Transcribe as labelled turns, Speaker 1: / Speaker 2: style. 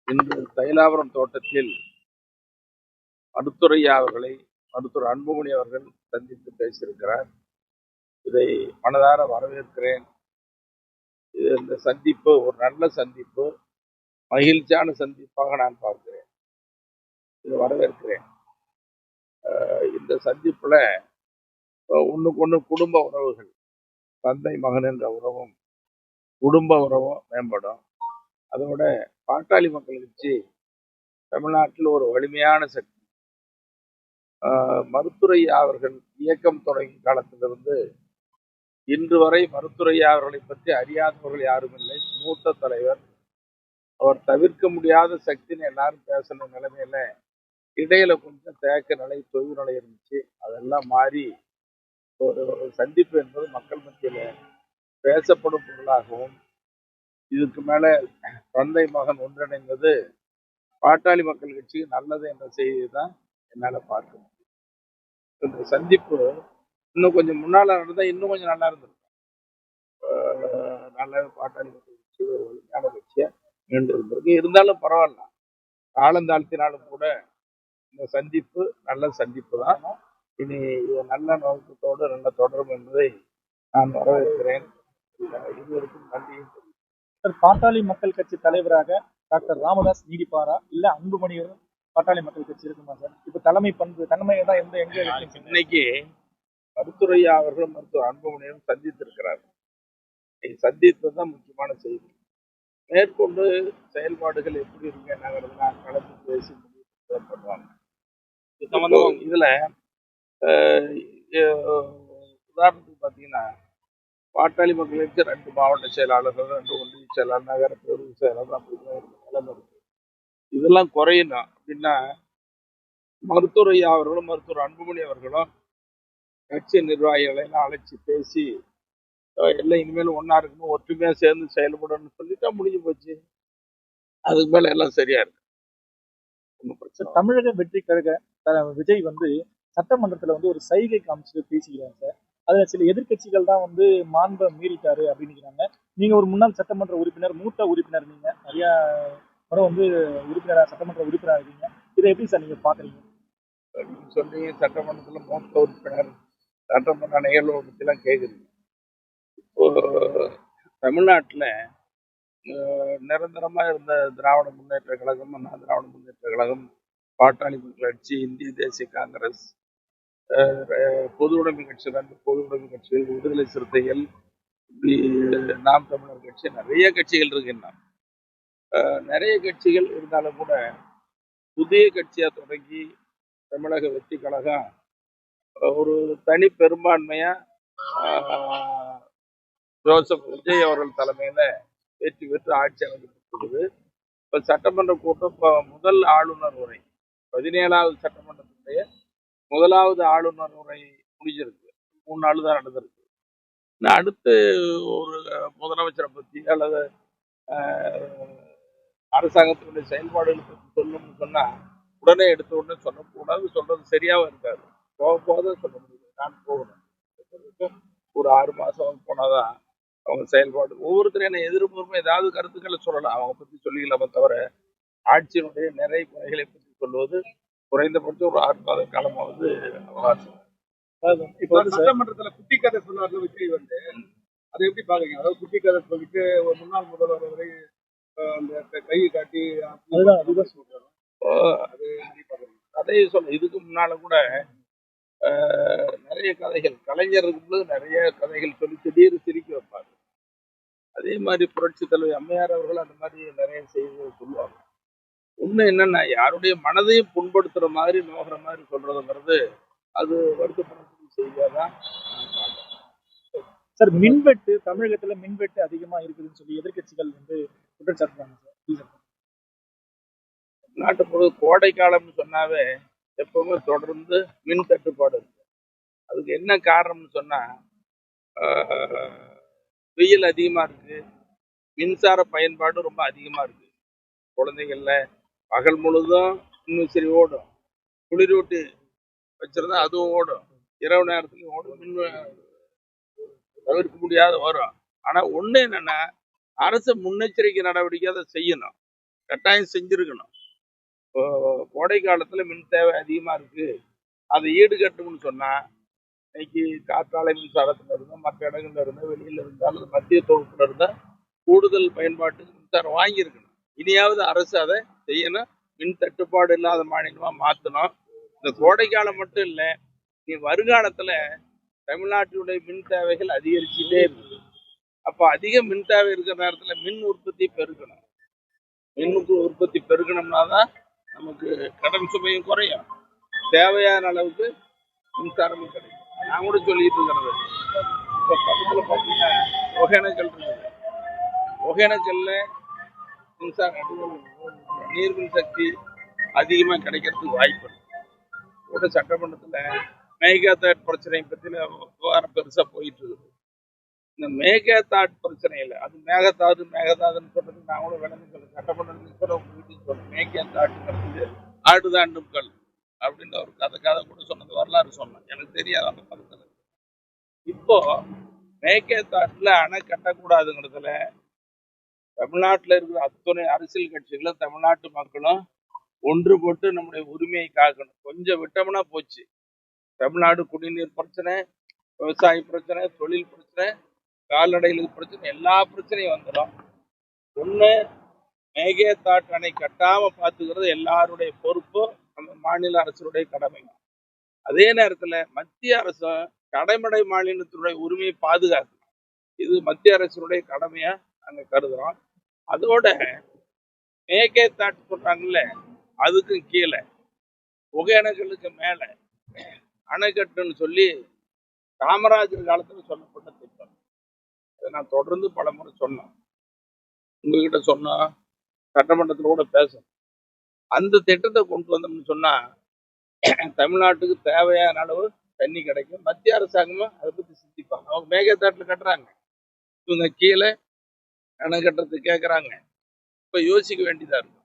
Speaker 1: இன்று தைலாபுரம் தோட்டத்தில் மருத்துவர் அன்புமணி அவர்கள் சந்தித்து பேசியிருக்கிறார். இதை மனதார வரவேற்கிறேன். இந்த சந்திப்பு ஒரு நல்ல சந்திப்பு, மகிழ்ச்சியான சந்திப்பாக நான் பார்க்கிறேன். இதை வரவேற்கிறேன். இந்த சந்திப்புல ஒண்ணுக்கு ஒண்ணு குடும்ப உறவுகள், தந்தை மகன் என்ற உறவும் குடும்ப உறவும் மேம்படும். அதோட பாட்டாளி மக்கள் கட்சி தமிழ்நாட்டில் ஒரு வலிமையான சக்தி. மருத்துரையா அவர்கள் இயக்கம் தொடங்கிய காலத்திலிருந்து இன்று வரை மருத்துரையா அவர்களை பற்றி அறியாதவர்கள் யாரும் இல்லை. மூத்த தலைவர், அவர் தவிர்க்க முடியாத சக்தின்னு எல்லாரும் பேசின நிலைமையில இடையில கொஞ்சம் தேக்க நிலை, தொய்வு நிலை இருந்துச்சு. அதெல்லாம் மாறி ஒரு சந்திப்பு என்பது மக்கள் மத்தியில பேசப்படும் பொருளாகவும், இதுக்கு மேல தந்தை மகன் ஒன்றிணைந்தது பாட்டாளி மக்கள் கட்சிக்கு நல்லது என்ற செய்தியை தான் என்னால பார்க்க முடியும். இந்த சந்திப்பு இன்னும் கொஞ்சம் முன்னால நடந்தா இன்னும் கொஞ்சம் நல்லா இருந்திருக்கும். நல்ல பாட்டாளி மக்கள் கட்சி ஒரு வலிமையான கட்சியா மீண்டு இருந்திருக்கு. இருந்தாலும் பரவாயில்ல, காலம் தாழ்த்தினாலும் கூட இந்த சந்திப்பு நல்ல சந்திப்பு தான். இனி இது நல்ல நோக்கத்தோடு நல்ல தொடரும் என்பதை நான் வரவேற்கிறேன். இதுவரைக்கும் நன்றி.
Speaker 2: பாட்டாளி மக்கள் கட்சி தலைவராக டாக்டர் ராமதாஸ் நீடிப்பாரா, இல்ல அன்புமணியும் பாட்டாளி மக்கள் கட்சி இருக்குமா சார்? இப்ப தலைமை தான் எங்க
Speaker 1: இன்னைக்கு மருத்துரையா அவர்கள் மருத்துவர் அன்புமணியும் சந்தித்திருக்கிறார்கள். சந்தித்ததுதான் முக்கியமான செய்தி. மேற்கொண்டு செயல்பாடுகள் எப்படி இருக்கு என்னங்கிறது நான் கலந்து பேசி முடிவு பண்ணுவாங்க. இதுல உதாரணத்துக்கு பாத்தீங்கன்னா, பாட்டாளி மக்கள் கட்சி 2 மாவட்ட செயலாளர்கள், 2 ஒன்றிய செயலாளர், நகர பேரவை செயலாளர் அப்படிதான் நிலைமை இருக்கு. இதெல்லாம் குறையணும் அப்படின்னா மருத்துரையா அவர்களும் மருத்துவர் அன்புமணி அவர்களும் கட்சி நிர்வாகிகளை எல்லாம் அழைச்சி பேசி எல்லாம் இனிமேல் ஒன்னா இருக்கணும், ஒற்றுமையா சேர்ந்து செயல்படணும்னு சொல்லிட்டா முடிஞ்சு போச்சு. அதுக்கு மேல எல்லாம் சரியா இருக்கு.
Speaker 2: தமிழக வெற்றி கழக விஜய் சட்டமன்றத்துல ஒரு சைகை காமிச்சு பேசிக்கிறாங்க சார். அதுல சில எதிர்கட்சிகள் தான் மாண்பை மீறிட்டாரு அப்படின்னு. நீங்க ஒரு முன்னாள் சட்டமன்ற உறுப்பினர், மூத்த உறுப்பினர், நீங்க நிறைய முறை உறுப்பினரா சட்டமன்ற உறுப்பினரா இருக்கீங்க. இதை எப்படி சார் நீங்க பாக்குறீங்க?
Speaker 1: நீங்க சொன்னீங்க சட்டமன்றத்துல மூத்த உறுப்பினர், சட்டமன்ற நிகழ்வு பத்தி எல்லாம் கேக்குறீங்க. இப்போ தமிழ்நாட்டுல நிரந்தரமா இருந்த திராவிட முன்னேற்ற கழகம், அண்ணா திராவிட முன்னேற்ற கழகம், பாட்டாளி மக்கள் கட்சி, இந்திய தேசிய காங்கிரஸ், பொது உடைமை கட்சி, 2 பொது உடைமை கட்சிகள், விடுதலை சிறுத்தைகள், நாம் தமிழர் கட்சி, நிறைய கட்சிகள் இருக்கின்றன. நிறைய கட்சிகள் இருந்தாலும் கூட புதிய கட்சியா தொடங்கி தமிழக வெற்றி கழகம் ஒரு தனி பெரும்பான்மையா ஜோசப் விஜய் அவர்கள் தலைமையில வெற்றி பெற்று ஆட்சி அமைக்கப்பட்டுள்ளது. இப்ப சட்டமன்ற கூட்டம் முதல் ஆளுநர் உரை, 17வது சட்டமன்றத்துடைய முதலாவது ஆளுநர் உரை முடிஞ்சிருக்கு. 3 நாள் தான் நடந்திருக்கு. அடுத்து ஒரு முதலமைச்சரை பத்தி அல்லது அரசாங்கத்தினுடைய செயல்பாடுகளை பற்றி சொல்லணும்னு சொன்னா உடனே எடுத்த உடனே சொல்லக்கூடாது, சொல்றது சரியாவும் இருக்காது. போக போக சொல்ல முடியாது. நான் போகணும், ஒரு 6 மாசம் போனாதான் அவங்க செயல்பாடு. ஒவ்வொருத்தரும் என்ன எதிர்ப்புறமே ஏதாவது கருத்துக்களை சொல்லலாம், அவங்க பத்தி சொல்லிக்கலாமே தவிர ஆட்சியினுடைய நிறை குறைகளை பற்றி சொல்வது குறைந்தபட்சம் ஒரு 6 மாத காலமாவது அவகாசம்.
Speaker 2: இப்போ சட்டமன்றத்துல குட்டி கதை சொன்னார்ல விஜய், அதை எப்படி பாக்குறீங்க? அதாவது குட்டி கதை சொல்லிட்டு ஒரு முன்னாள் முதல்வர் வரை அந்த கையை காட்டி
Speaker 1: கதையை சொல்ல. இதுக்கு முன்னால கூட நிறைய கதைகள், கலைஞர் இருக்கும்போது நிறைய கதைகள் சொல்லி திடீர்னு சிரிக்க வைப்பாங்க. அதே மாதிரி புரட்சி தலைவர் அம்மையார் அவர்கள் அந்த மாதிரி நிறைய செய்திகள் சொல்லுவாங்க. ஒண்ணு என்னன்னா, யாருடைய மனதையும் புண்படுத்துற மாதிரி நோகிற மாதிரி சொல்றதுங்கிறது அது வருத்தப்படக்கூடிய செய்தியா தான்
Speaker 2: சார். மின்வெட்டு தமிழகத்துல மின்வெட்டு அதிகமா இருக்குதுன்னு சொல்லி எதிர்கட்சிகள் குற்றச்சாட்டுறாங்க சார்.
Speaker 1: நாட்டு பொது கோடை காலம்னு சொன்னாவே எப்பவுமே தொடர்ந்து மின் தட்டுப்பாடு இருக்கு. அதுக்கு என்ன காரணம்னு சொன்னா, வெயில் அதிகமா இருக்கு, மின்சார பயன்பாடு ரொம்ப அதிகமா இருக்கு. குழந்தைகள்ல பகல் முழுதும் மின்விசிறி ஓடும், குளிரூட்டி வச்சிருந்தா அதுவும் ஓடும், இரவு நேரத்துலயும் ஓடும், தவிர்க்க முடியாத வரும். ஆனா ஒண்ணு என்னன்னா, அரசு முன்னெச்சரிக்கை நடவடிக்கை அதை செய்யணும். கட்டாயம் செஞ்சிருக்கணும். இப்போ கோடை காலத்துல மின் தேவை அதிகமா இருக்கு, அதை ஈடுகட்டும்னு சொன்னா இன்னைக்கு காற்றாலை மின்சாரத்துல இருந்தோ மற்ற இடங்கள்ல இருந்தோ வெளியில இருந்தாலும் மத்திய தொகுப்புல இருந்தா கூடுதல் பயன்பாட்டுக்கு மின்சாரம் வாங்கியிருக்கணும். இனியாவது அரசு அதை செய்யணும். மின் தட்டுப்பாடு இல்லாத மாநிலமா மாத்தணும். இந்த கோடை காலம் மட்டும் இல்லை, நீ வருங்காலத்துல தமிழ்நாட்டினுடைய மின் தேவைகள் அதிகரிச்சுட்டே இருக்குது. அப்ப அதிக மின் தேவை இருக்கிற நேரத்துல மின் உற்பத்தி பெருக்கணும். மின் உற்பத்தி பெருக்கணும்னா தான் நமக்கு கடன் சுமையும் குறையும், தேவையான அளவுக்கு மின்சாரமும் கிடைக்கும். நான் கூட சொல்லிட்டு இருக்கிறது, இப்ப பக்கத்துல பாத்தீங்கன்னா ஒகேனக்கல் இருக்குது. ஒகேனக்கல்ல மின்சாரம் நீர்மின் சக்தி அதிகமா கிடைக்கிறதுக்கு வாய்ப்பு இருக்கு. கூட சட்டமன்றத்துல மேகாதாட் பிரச்சனை பத்தி விவகாரம் பெருசா போயிட்டு இருக்குது. இந்த மேகதாட் பிரச்சனையில அது மேகதாதுன்னு சொல்றது நான் கூட விளங்கி சொல்றேன். சட்டமன்றத்தில் கூட உங்க வீட்டுக்கு சொல்றேன். மேகதாட்டுங்கிறது ஆடுதாண்டுக்கள் அப்படின்னு ஒரு கதை கூட சொன்னது வரலாறு சொன்னேன். எனக்கு தெரியாது அந்த பக்கத்துல. இப்போ மேகதாட்டுல அணை கட்டக்கூடாதுங்கிறதுல தமிழ்நாட்டில் இருக்கிற அத்தனை அரசியல் கட்சிகளும் தமிழ்நாட்டு மக்களும் ஒன்றுபட்டு நம்முடைய உரிமையை காக்கணும். கொஞ்சம் விட்டோம்னா போச்சு. தமிழ்நாடு குடிநீர் பிரச்சனை, விவசாய பிரச்சனை, தொழில் பிரச்சனை, கால்நடைகளுக்கு பிரச்சனை, எல்லா பிரச்சனையும் வந்துடும். ஒண்ணு மேகதாட்டு அணை கட்டாம பாத்துக்கிறது எல்லாருடைய பொறுப்பும் நம்ம மாநில அரசுடைய கடமை. அதே நேரத்துல மத்திய அரசும் கடைமடை மாநிலத்தினுடைய உரிமையை பாதுகாக்கணும். இது மத்திய அரசுடைய கடமையா நாங்க கருதுறோம். அதோட மேகதாட்டு சொல்றாங்கல்ல, அதுக்கும் கீழே ஒகேனக்கலுக்கு மேல அணைக்கட்டுன்னு சொல்லி காமராஜர் காலத்துல சொல்லப்பட்ட திட்டம். அதை நான் தொடர்ந்து பல முறை சொன்னேன், உங்ககிட்ட சொன்னோம், சட்டமன்றத்தில் கூட பேசணும். அந்த திட்டத்தை கொண்டு வந்தோம்னு சொன்னா தமிழ்நாட்டுக்கு தேவையான அளவு தண்ணி கிடைக்கும். மத்திய அரசாங்கமும் அதை பத்தி சிந்திப்பாங்க. அவங்க மேகதாட்டுல கட்டுறாங்க, இவங்க கீழே அணை கட்டுறதுக்கு கேட்கறாங்க. இப்ப யோசிக்க வேண்டியதா இருக்கும்.